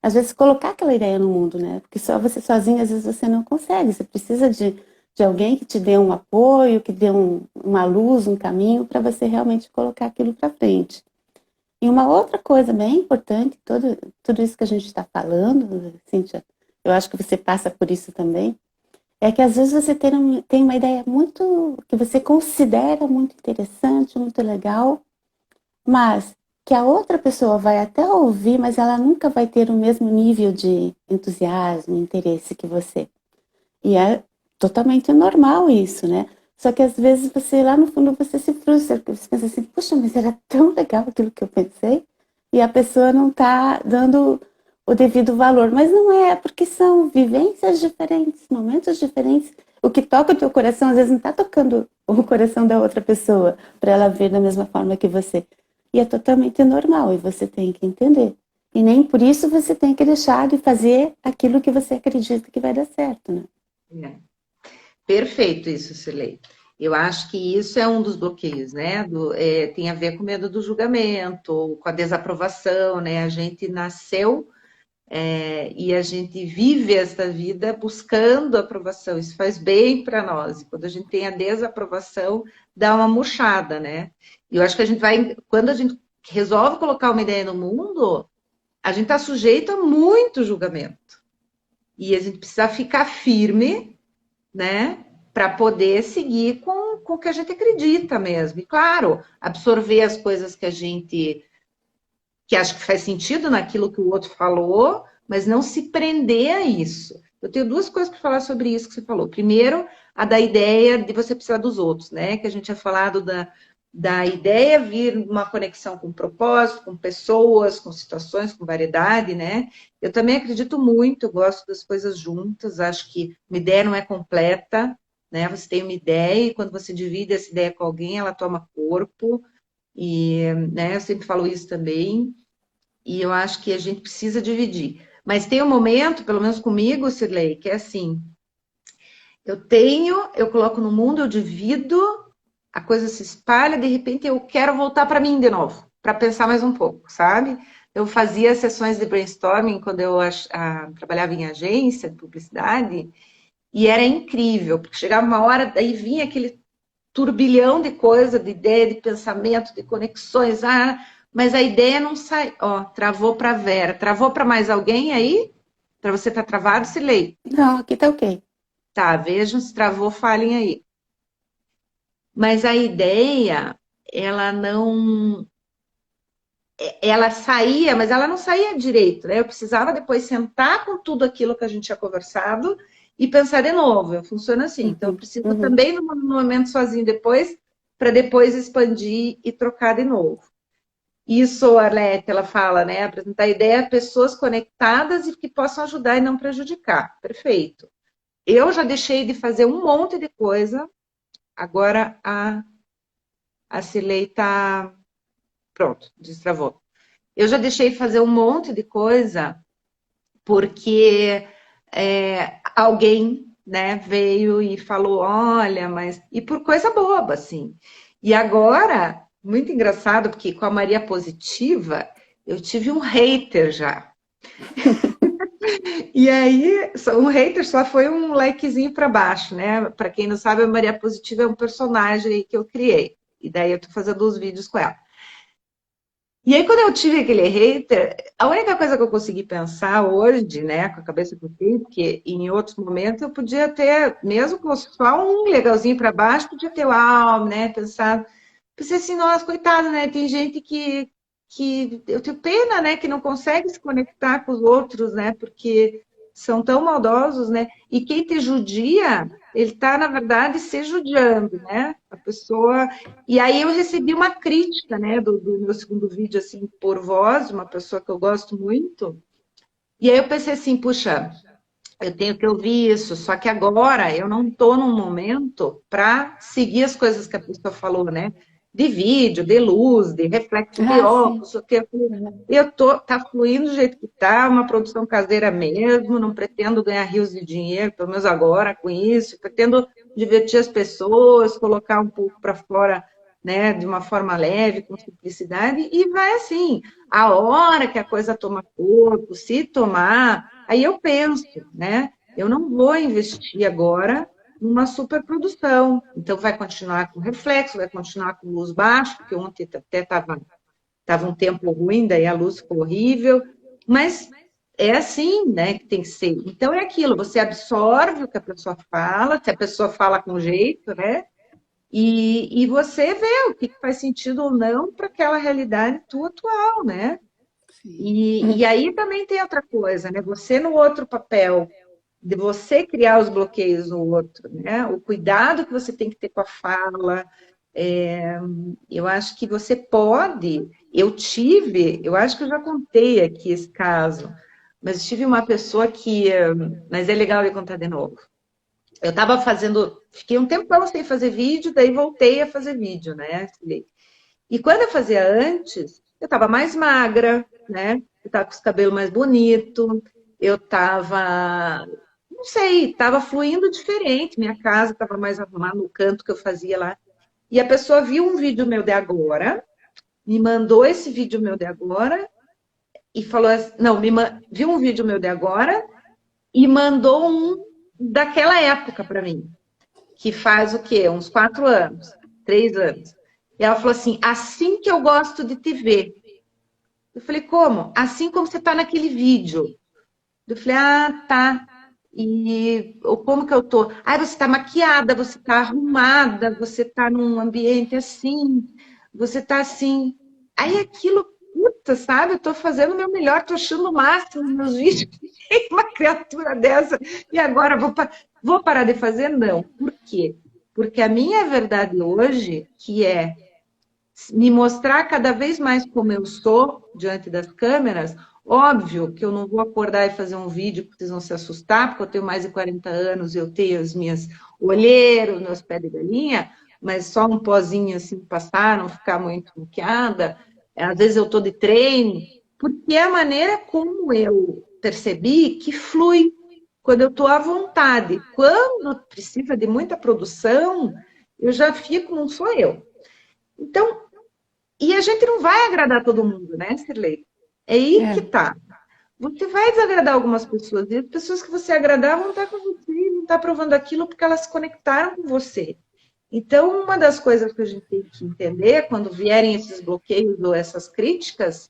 às vezes colocar aquela ideia no mundo, né? Porque só você sozinho às vezes você não consegue. Você precisa de alguém que te dê um apoio, que dê uma luz, um caminho para você realmente colocar aquilo para frente. E uma outra coisa bem importante, tudo isso que a gente está falando, Cíntia, eu acho que você passa por isso também, é que às vezes você tem uma ideia muito, que você considera muito interessante, muito legal, mas que a outra pessoa vai até ouvir, mas ela nunca vai ter o mesmo nível de entusiasmo, interesse que você. E é totalmente normal isso, né? Só que às vezes você, lá no fundo, você se frustra, porque você pensa assim, puxa, mas era tão legal aquilo que eu pensei, e a pessoa não está dando o devido valor. Mas não é, porque são vivências diferentes, momentos diferentes. O que toca o teu coração, às vezes não está tocando o coração da outra pessoa, para ela ver da mesma forma que você. E é totalmente normal, e você tem que entender. E nem por isso você tem que deixar de fazer aquilo que você acredita que vai dar certo, né? É. Perfeito isso, Silei. Eu acho que isso é um dos bloqueios, né? Tem a ver com o medo do julgamento, com a desaprovação, né? A gente nasceu e a gente vive esta vida buscando aprovação. Isso faz bem para nós. E quando a gente tem a desaprovação, dá uma murchada, né? E eu acho que a gente vai, quando a gente resolve colocar uma ideia no mundo, a gente está sujeito a muito julgamento. E a gente precisa ficar firme, né? Para poder seguir com o que a gente acredita mesmo. E claro, absorver as coisas que acha que faz sentido naquilo que o outro falou, mas não se prender a isso. Eu tenho duas coisas para falar sobre isso que você falou. Primeiro, a da ideia de você precisar dos outros, né? Que a gente tinha falado da ideia vir uma conexão com propósito, com pessoas, com situações, com variedade, né? Eu também acredito muito, gosto das coisas juntas, acho que uma ideia não é completa, né? Você tem uma ideia e quando você divide essa ideia com alguém, ela toma corpo, e né, eu sempre falo isso também, e eu acho que a gente precisa dividir. Mas tem um momento, pelo menos comigo, Cirlei, que é assim, eu coloco no mundo, eu divido, a coisa se espalha, de repente eu quero voltar para mim de novo, para pensar mais um pouco, sabe? Eu fazia sessões de brainstorming quando eu trabalhava em agência de publicidade, e era incrível, porque chegava uma hora, daí vinha aquele turbilhão de coisa, de ideia, de pensamento, de conexões, mas a ideia não sai. Ó, travou para Vera. Travou para mais alguém aí? Para você estar travado, se lê. Não, aqui tá ok. Tá, vejam se travou, falem aí. Mas a ideia, ela não. Ela saía, mas ela não saía direito, né? Eu precisava depois sentar com tudo aquilo que a gente tinha conversado e pensar de novo. Eu funciono assim. Então, eu Uhum, preciso uhum. também no momento sozinho depois, para depois expandir e trocar de novo. Isso, a Arlete, ela fala, né? Apresentar ideia a pessoas conectadas e que possam ajudar e não prejudicar. Perfeito. Eu já deixei de fazer um monte de coisa, agora a Cilei tá. Pronto, destravou. Eu já deixei de fazer um monte de coisa porque alguém, né, veio e falou, olha, mas. E por coisa boba, assim. E agora, muito engraçado, porque com a Maria Positiva, eu tive um hater já. E aí, um hater só foi um likezinho para baixo, né? Para quem não sabe, a Maria Positiva é um personagem aí que eu criei. E daí eu tô fazendo os vídeos com ela. E aí, quando eu tive aquele hater, a única coisa que eu consegui pensar hoje, né, com a cabeça que eu tenho, porque em outros momentos eu podia ter, mesmo com só um legalzinho para baixo, podia ter lá, né, pensado. Pensei assim, nossa, coitada, né? Tem gente que eu tenho pena, né? Que não consegue se conectar com os outros, né? Porque são tão maldosos, né? E quem te judia, ele está, na verdade, se judiando, né? A pessoa. E aí eu recebi uma crítica, né? Do meu segundo vídeo, assim, por voz, de uma pessoa que eu gosto muito. E aí eu pensei assim, puxa, eu tenho que ouvir isso, só que agora eu não estou num momento para seguir as coisas que a pessoa falou, né? De vídeo, de luz, de reflexo de Ah, sim. óculos, o que eu tô, tá fluindo do jeito que tá, uma produção caseira mesmo, não pretendo ganhar rios de dinheiro, pelo menos agora com isso, pretendo divertir as pessoas, colocar um pouco para fora, né, de uma forma leve, com simplicidade, e vai assim, a hora que a coisa toma corpo, se tomar, aí eu penso, né? Eu não vou investir agora numa superprodução. Então, vai continuar com reflexo, vai continuar com luz baixa, porque ontem até estava um tempo ruim, daí a luz ficou horrível. Mas é assim, né, que tem que ser. Então, é aquilo, você absorve o que a pessoa fala, se a pessoa fala com jeito, né? E você vê o que faz sentido ou não para aquela realidade tua atual, né? Sim. E aí também tem outra coisa, né? Você no outro papel, de você criar os bloqueios no outro, né? O cuidado que você tem que ter com a fala. Eu acho que você pode. Eu acho que eu já contei aqui esse caso, mas tive uma pessoa que. Mas é legal eu contar de novo. Eu estava fazendo. Fiquei um tempão sem fazer vídeo, daí voltei a fazer vídeo, né? E quando eu fazia antes, eu estava mais magra, né? Eu estava com os cabelos mais bonitos, eu estava, não sei, estava fluindo diferente. Minha casa estava mais arrumada no canto que eu fazia lá. E a pessoa viu um vídeo meu de agora, me mandou esse vídeo meu de agora e falou assim, não, viu um vídeo meu de agora e mandou um daquela época para mim, que faz o quê? Uns 4 anos, 3 anos. E ela falou assim, assim que eu gosto de te ver. Eu falei, como? Assim como você está naquele vídeo. Eu falei, ah, tá. E como que eu tô? Ah, você está maquiada, você está arrumada, você está num ambiente assim, você está assim. Aí aquilo, puta, sabe? Eu estou fazendo o meu melhor, estou achando o máximo nos meus vídeos. Uma criatura dessa. E agora vou parar de fazer? Não. Por quê? Porque a minha verdade hoje, que é me mostrar cada vez mais como eu sou diante das câmeras. Óbvio que eu não vou acordar e fazer um vídeo que vocês vão se assustar, porque eu tenho mais de 40 anos, eu tenho as minhas olheiras, meus pés de galinha, mas só um pozinho assim passar, não ficar muito maquiada. Às vezes eu estou de treino, porque é a maneira como eu percebi que flui quando eu estou à vontade. Quando precisa de muita produção, eu já fico, não sou eu. Então, e a gente não vai agradar todo mundo, né, Sirlei? É aí que É, tá. Você vai desagradar algumas pessoas, e as pessoas que você agradar vão estar com você, vão estar provando aquilo porque elas se conectaram com você. Então, uma das coisas que a gente tem que entender quando vierem esses bloqueios ou essas críticas,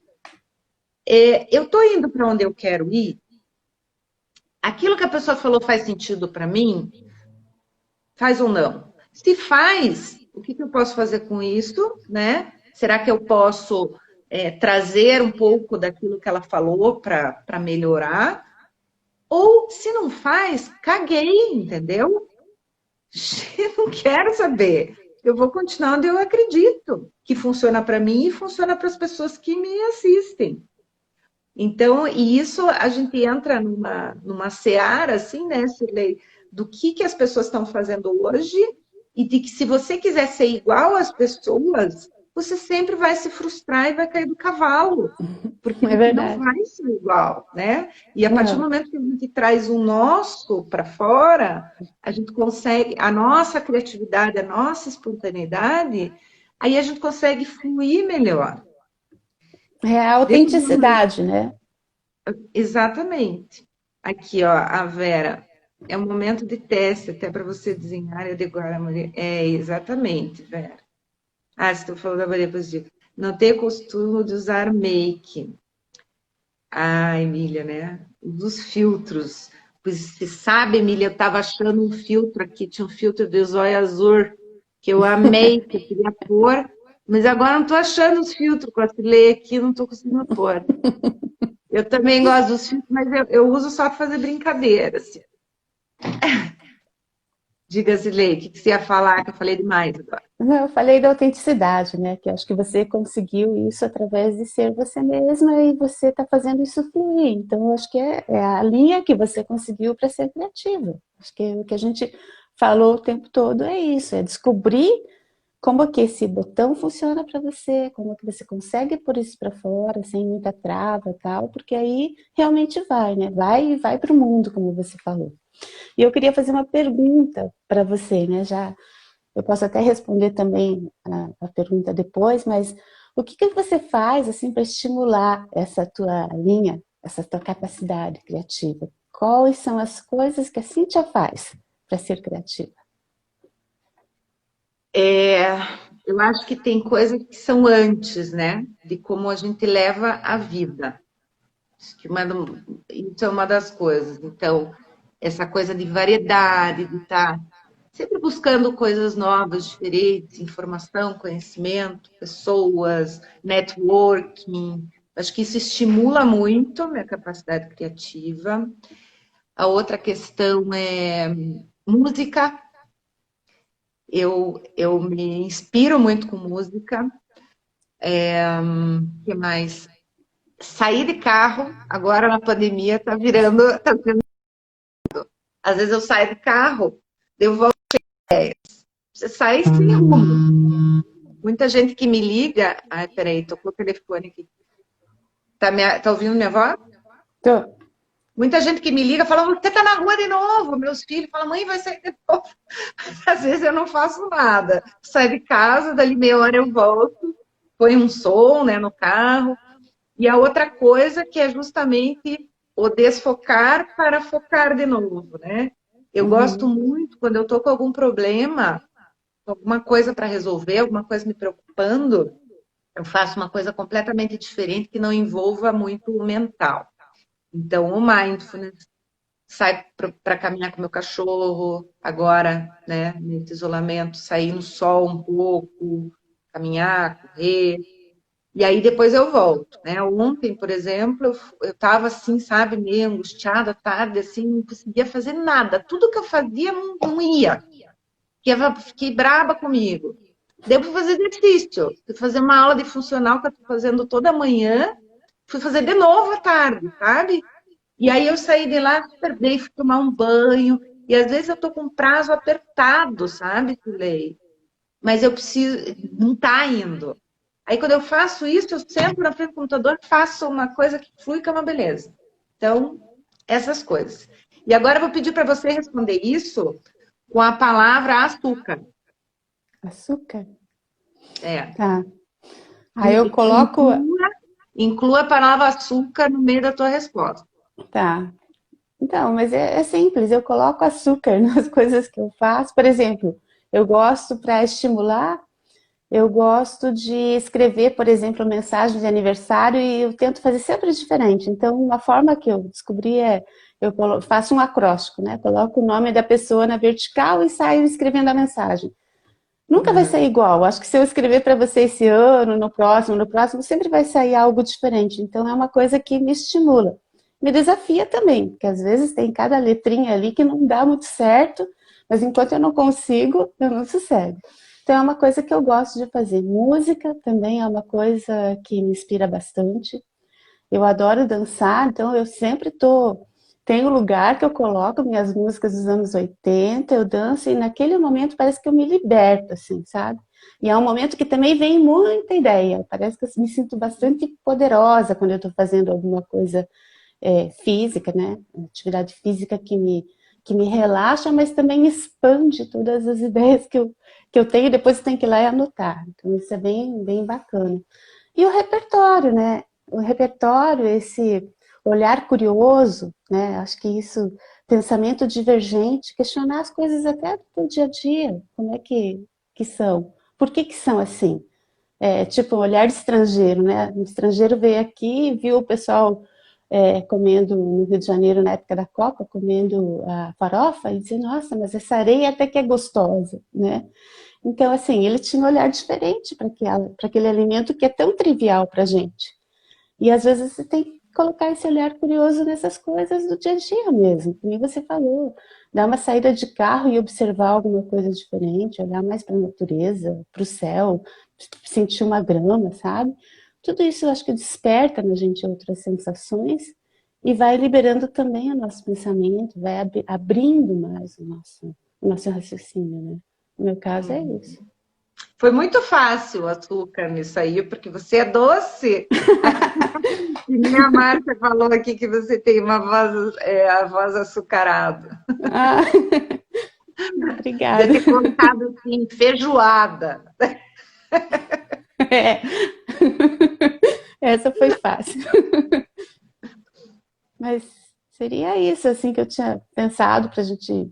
eu estou indo para onde eu quero ir. Aquilo que a pessoa falou faz sentido para mim, faz ou não? Se faz, o que eu posso fazer com isso, né? Será que eu posso trazer um pouco daquilo que ela falou para melhorar? Ou se não faz, caguei, entendeu? Não quero saber. Eu vou continuar onde eu acredito que funciona para mim e funciona para as pessoas que me assistem. Então, e isso a gente entra numa seara, assim, né, Cirlei, do que as pessoas estão fazendo hoje e de que se você quiser ser igual às pessoas, você sempre vai se frustrar e vai cair do cavalo, porque é você não verdade. vai ser igual, né? E a partir do Não, momento que a gente traz o nosso para fora, a gente consegue, a nossa criatividade, a nossa espontaneidade, aí a gente consegue fluir melhor. é a Vê que autenticidade, né? exatamente. Aqui, ó, a Vera. É um momento de teste, até para você desenhar e adequar a Maria. É, exatamente, Vera. Ah, você falou da Maria Positiva. Não ter costume de usar make. Ah, Emília, né? Dos filtros. Pois você sabe, Emília, eu estava achando um filtro aqui, tinha um filtro de zóio azul, que eu amei, que eu queria pôr, mas agora não estou achando os filtros com a Cilei aqui, não estou conseguindo pôr. Eu também gosto dos filtros, mas eu uso só para fazer brincadeira. Assim. Diga, Cilei, o que você ia falar, que eu falei demais agora. Eu falei da autenticidade, né? Que acho que você conseguiu isso através de ser você mesma e você está fazendo isso fluir. Então, eu acho que é a linha que você conseguiu para ser criativa. Acho que o que a gente falou o tempo todo é isso, é descobrir como que esse botão funciona para você, como que você consegue pôr isso para fora, sem muita trava e tal, porque aí realmente vai, né? Vai para o mundo, como você falou. E eu queria fazer uma pergunta para você, né? Já eu posso até responder também a pergunta depois, mas o que você faz assim para estimular essa tua linha, essa tua capacidade criativa? Quais são as coisas que a Cíntia faz para ser criativa? É, eu acho que tem coisas que são antes, né? De como a gente leva a vida. Acho que isso é uma das coisas. Então, essa coisa de variedade, de estar sempre buscando coisas novas, diferentes, informação, conhecimento, pessoas, networking. Acho que isso estimula muito a minha capacidade criativa. A outra questão é música. Eu me inspiro muito com música. O que mais? Sair de carro, agora na pandemia, tá virando. Às vezes eu saio de carro, eu volto. Você sai sem rumo. Muita gente que me liga. Ai, peraí, tocou o telefone aqui. Tá ouvindo minha voz? Tô. Muita gente que me liga fala, você tá na rua de novo. Meus filhos falam, mãe, vai sair de novo. Às vezes eu não faço nada. Saio de casa, dali meia hora eu volto, põe um som, né, no carro. E a outra coisa que é justamente o desfocar para focar de novo, né? Eu gosto Uhum. muito, quando eu tô com algum problema, alguma coisa para resolver, alguma coisa me preocupando, eu faço uma coisa completamente diferente que não envolva muito o mental. Então, o mindfulness, sai para caminhar com meu cachorro, agora, né, nesse isolamento, sair no sol um pouco, caminhar, correr, e aí depois eu volto, né? Ontem, por exemplo, eu tava assim, sabe, meio angustiada, à tarde, assim, não conseguia fazer nada. Tudo que eu fazia não ia. Fiquei braba comigo. Devo fazer exercício. Fui fazer uma aula de funcional que eu tô fazendo toda manhã. Fui fazer de novo à tarde, sabe? E aí eu saí de lá super bem, fui tomar um banho. E às vezes eu tô com um prazo apertado, sabe, Tulei? Mas eu preciso, não tá indo. Aí quando eu faço isso, eu sento na frente do computador, faço uma coisa que flui, que é uma beleza. Então, essas coisas. E agora eu vou pedir para você responder isso com a palavra açúcar. Açúcar? É. Tá. Aí eu coloco. Inclua a palavra açúcar no meio da tua resposta. Tá. Então, mas é simples, eu coloco açúcar nas coisas que eu faço. Por exemplo, eu gosto para estimular, eu gosto de escrever, por exemplo, mensagem de aniversário e eu tento fazer sempre diferente. Então, uma forma que eu descobri é faço um acróstico, né? Coloco o nome da pessoa na vertical e saio escrevendo a mensagem. Nunca vai sair igual. Acho que se eu escrever para você esse ano, no próximo, sempre vai sair algo diferente. Então é uma coisa que me estimula. Me desafia também, porque às vezes tem cada letrinha ali que não dá muito certo, mas enquanto eu não consigo, eu não sossego. Então é uma coisa que eu gosto de fazer. Música também é uma coisa que me inspira bastante. Eu adoro dançar, então eu sempre tô. Tem um lugar que eu coloco minhas músicas dos anos 80, eu danço e naquele momento parece que eu me liberto, assim, sabe? E é um momento que também vem muita ideia. Parece que eu me sinto bastante poderosa quando eu estou fazendo alguma coisa física, né? Atividade física que me relaxa, mas também expande todas as ideias que eu tenho e depois eu tenho que ir lá e anotar. Então isso é bem, bem bacana. E o repertório, né? O repertório, olhar curioso, né? Acho que isso, pensamento divergente, questionar as coisas até do dia a dia, como é que são, por que são assim? Tipo, um olhar de estrangeiro, né? Um estrangeiro veio aqui e viu o pessoal comendo no Rio de Janeiro, na época da Copa, comendo a farofa, e dizia, nossa, mas essa areia até que é gostosa, né? Então, assim, ele tinha um olhar diferente para aquele alimento que é tão trivial para a gente. E às vezes você tem que colocar esse olhar curioso nessas coisas do dia a dia mesmo, como você falou, dar uma saída de carro e observar alguma coisa diferente, olhar mais para a natureza, para o céu, sentir uma grama, sabe? Tudo isso eu acho que desperta na gente outras sensações e vai liberando também o nosso pensamento, vai abrindo mais o nosso raciocínio, né? No meu caso é Uhum. isso. Foi muito fácil o açúcar nisso aí, porque você é doce. E minha Márcia falou aqui que você tem uma voz, a voz açucarada. Ah, Devia obrigada. ter colocado assim, feijoada. É. Essa foi fácil. Mas seria isso assim que eu tinha pensado para a gente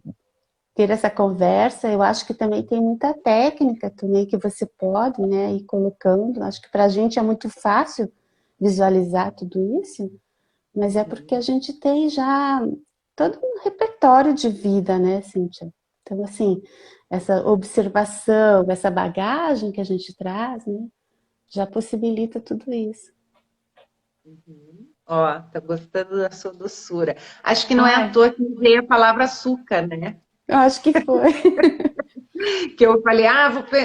ter essa conversa. Eu acho que também tem muita técnica também que você pode, né, ir colocando. Acho que para a gente é muito fácil visualizar tudo isso, mas é porque a gente tem já todo um repertório de vida, né, Cíntia? Então, assim, essa observação, essa bagagem que a gente traz, né, já possibilita tudo isso. Ó, tá gostando da sua doçura. Acho que não é à Ai, toa que usei a palavra açúcar, né? eu acho que foi. Que eu falei,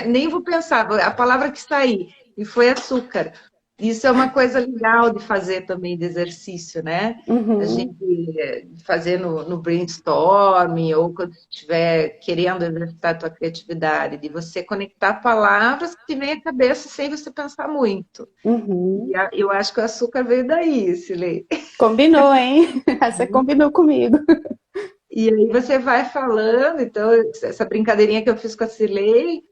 nem vou pensar, a palavra que está aí, e foi açúcar. Isso é uma coisa legal de fazer também, de exercício, né? A gente Uhum, fazer no brainstorming, ou quando estiver querendo exercitar a tua criatividade, de você conectar palavras que te vêm à cabeça sem você pensar muito. uhum. Eu acho que o açúcar veio daí, Silei. Combinou, hein? Essa combinou comigo. E aí você vai falando, então, essa brincadeirinha que eu fiz com a Cilei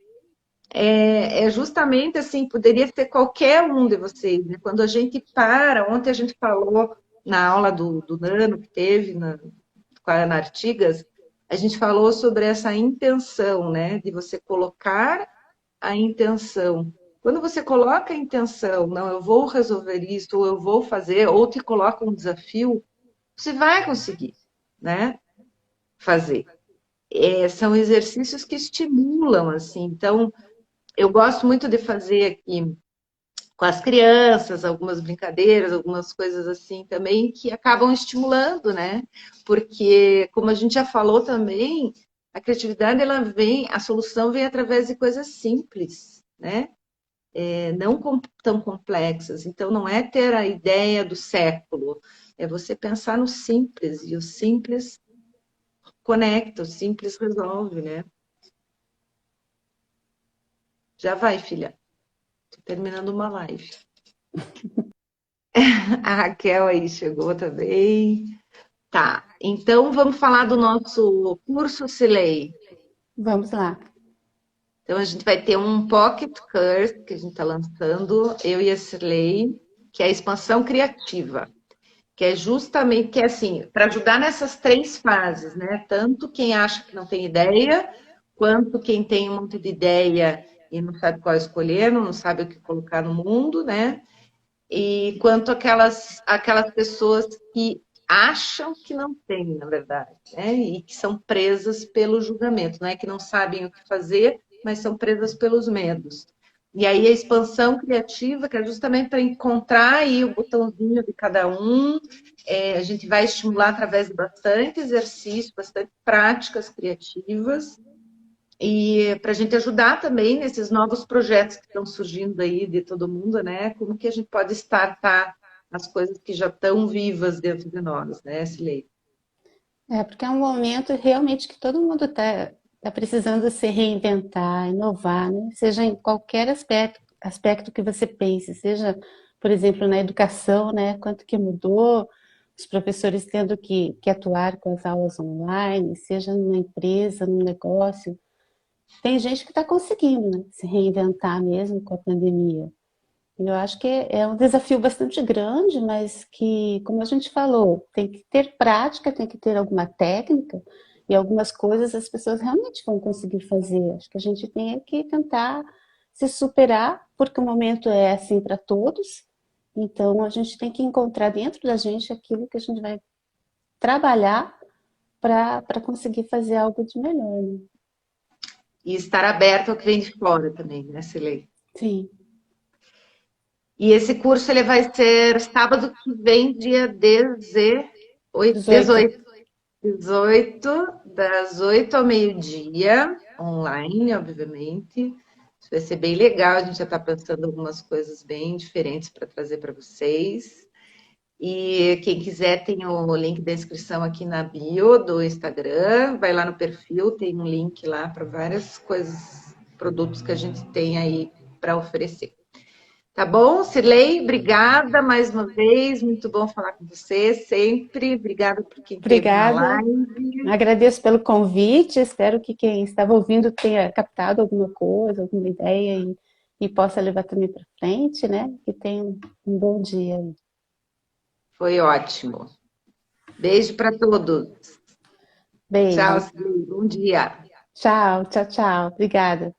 é justamente assim, poderia ser qualquer um de vocês, né? Quando a gente para, ontem a gente falou na aula do Nano que teve com a Ana Artigas, a gente falou sobre essa intenção, né? De você colocar a intenção. Quando você coloca a intenção, não, eu vou resolver isso, ou eu vou fazer, ou te coloca um desafio, você vai conseguir, né? Fazer. São exercícios que estimulam, assim. Então, eu gosto muito de fazer aqui com as crianças, algumas brincadeiras, algumas coisas assim também que acabam estimulando, né? Porque, como a gente já falou também, a criatividade ela vem, a solução vem através de coisas simples, né? Não tão complexas. Então, não é ter a ideia do século, é você pensar no simples e o simples conecta, o simples resolve, né? Já vai, filha. Tô terminando uma live. A Raquel aí chegou também. Tá, então vamos falar do nosso curso Silei. Vamos lá. Então a gente vai ter um Pocket Curse que a gente está lançando, eu e a Silei, que é a expansão criativa, que é justamente que é assim, para ajudar nessas três fases, né? Tanto quem acha que não tem ideia, quanto quem tem um monte de ideia e não sabe qual escolher, não sabe o que colocar no mundo, né? E quanto aquelas pessoas que acham que não têm, na verdade, né? E que são presas pelo julgamento, não é que não sabem o que fazer, mas são presas pelos medos. E aí a expansão criativa, que é justamente para encontrar aí o botãozinho de cada um, a gente vai estimular através de bastante exercício, bastante práticas criativas, e para a gente ajudar também nesses novos projetos que estão surgindo aí de todo mundo, né? Como que a gente pode startar as coisas que já estão vivas dentro de nós, né, Silei? Porque é um momento realmente que todo mundo tá precisando se reinventar, inovar, né? Seja em qualquer aspecto que você pense, seja, por exemplo, na educação, né? Quanto que mudou, os professores tendo que atuar com as aulas online, seja numa empresa, num negócio. Tem gente que está conseguindo, né? Se reinventar mesmo com a pandemia. Eu acho que é um desafio bastante grande, mas que, como a gente falou, tem que ter prática, tem que ter alguma técnica, e algumas coisas as pessoas realmente vão conseguir fazer. Acho que a gente tem que tentar se superar, porque o momento é assim para todos. Então, a gente tem que encontrar dentro da gente aquilo que a gente vai trabalhar para conseguir fazer algo de melhor, né? E estar aberto ao que vem de fora também, né, Silei? Sim, E esse curso ele vai ser sábado que vem, dia 18. 18, das 8 ao meio-dia, online, obviamente. Isso vai ser bem legal, a gente já está pensando algumas coisas bem diferentes para trazer para vocês. E quem quiser tem o link da inscrição aqui na bio do Instagram, vai lá no perfil, tem um link lá para várias coisas, produtos que a gente tem aí para oferecer. Tá bom, Cirlei? Obrigada mais uma vez. Muito bom falar com você sempre. Obrigada por quem esteve na Obrigada. live. Agradeço pelo convite. Espero que quem estava ouvindo tenha captado alguma coisa, alguma ideia e possa levar também para frente, né? Que tenha um bom dia. Foi ótimo. Beijo para todos. Tchau, Beijo. Cirlei. Bom dia. Tchau, tchau, tchau. Obrigada.